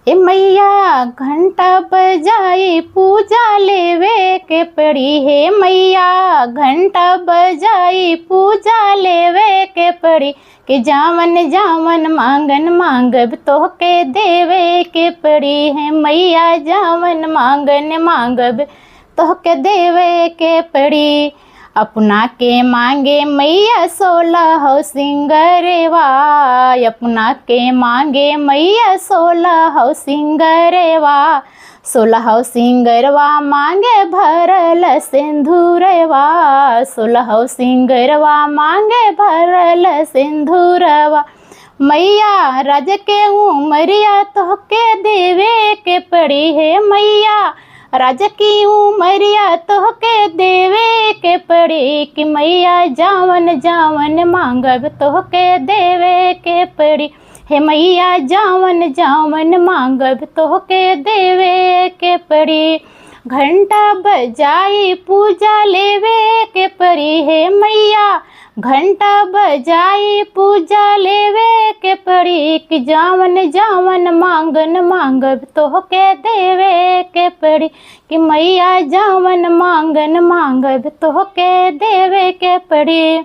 ए मैया घंटा बजाई पूजा लेवे के पड़ी। हे मैया घंटा बजाई पूजा लेवे के पड़ी। कि जावन जावन मांगन मांगब तोहके देवे के पड़ी। है मैया जावन मांगन मांगब तोहके देवे के पड़ी। अपना के मांगे मैया 16 सिंगरवा। अपना के मांगे मैया 16 सिंगरवा। 16 सिंगरवा मांगे भरल सिंदूरवा। 16 सिंगरवा मांगे भरल सिंदूरवा। मैया राज के उमरिया तोहके देवे के पड़ी। है मैया राज की उमरिया तोहके देवे के पड़ी। कि मैया जावन जावन मांगब तोहके देवे के पड़ी। हे मैया जावन जावन मांगब तोहके देवे के पड़ी। घंटा बजाई पूजा लेवे के पड़ी। हे मैया घंटा बजाई पूजा लेवे के पड़ी। कि जावन जावन मांगन मांगब तोहके देवे के पड़ी। कि मैया जावन मांगन मांगब तोहके देवे के पड़ी।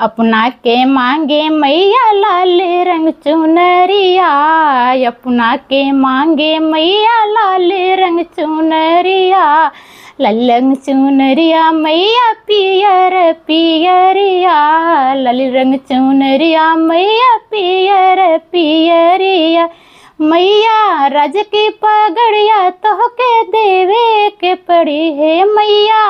अपना के मांगे मैया लाल रंग चुनरिया। अपना के मांगे मैया लाल रंग चुनरिया। लाल रंग चुनरिया मैया पियर पियरिया। लाल रंग चुनरिया मैया पियर पियरिया। मैया राज की पगड़िया तोहके देवे के पड़ी। है मैया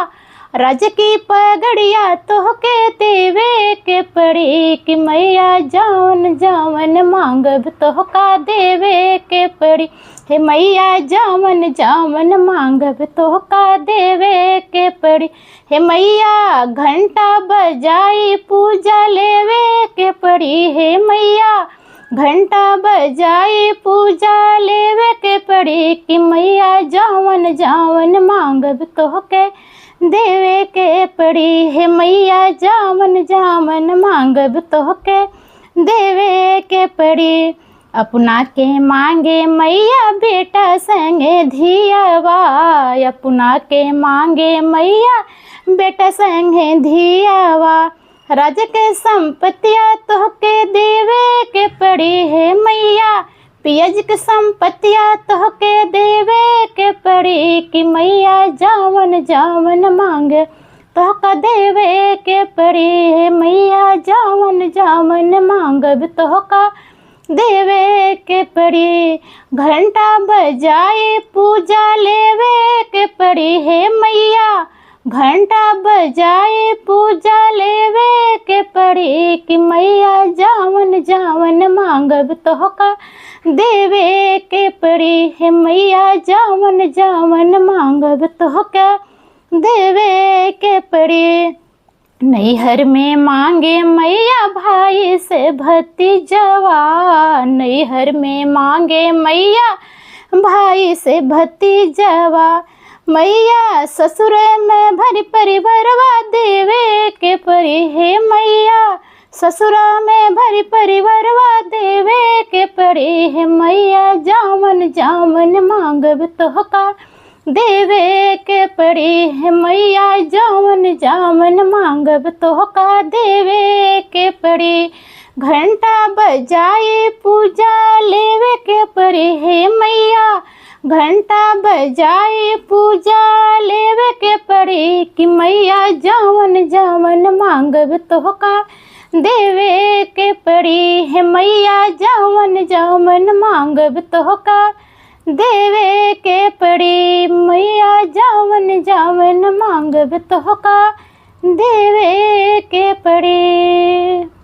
राज की पगड़िया तोहके देवे के पड़ी। कि मैया जावन जावन मांगब तोहका देवे के पड़ी। हे मैया जावन जावन मांगब तोहका देवे के पड़ी। हे मैया घंटा बजाई पूजा लेवे के पड़ी। हे मैया घंटा बजाई पूजा लेवे के पड़ी। कि मैया जावन जावन मांगब तोहके देवे के पड़ी। हे मैया जावन जावन मांगब तोहके देवे के पड़ी। अपना के मांगे मैया बेटा संगे धियावा। अपना के मांगे मैया बेटा संगे धियावा। राज के संपत्तिया तोहके देवे के पड़ी। है मैया पियज के संपत्तिया तोहके देवे के पड़ी। कि मैया जावन जावन मांगे तोहका देवे के पड़ी। है मैया जावन जावन मांगब तोहका देवे के पड़ी। घंटा बजाए पूजा लेवे के पड़ी। है मैया घंटा बजाए पूजा लेवे के पड़ी। कि मैया जावन जावन मांगब तोहका देवे के पड़ी। है मैया जावन जावन मांगब तोहका देवे के पड़ी। नैहर में मांगे मैया भाई से भतीजवा। नैहर में मांगे मैया भाई से भतीजवा। मैया ससुर में भरी परिवारवा देवे के पड़ी। है मैया ससुरा में भरी परिवारवा देवे के पड़ी। है मैया जावन जावन मांगब तोहका देवे के पड़ी। है मैया जावन जावन मांगब तोहका देवे के पड़ी। घंटा बजाए पूजा लेवे के पड़ी। है मैया घंटा बजाए पूजा लेवे के पड़ी। कि मैया जावन जावन मांगब तोहका देवे के पड़ी। है मैया जावन जावन मांगब तोहका देवे के पड़ी। मैया जावन जावन मांगब तोहका देवे के पड़ी।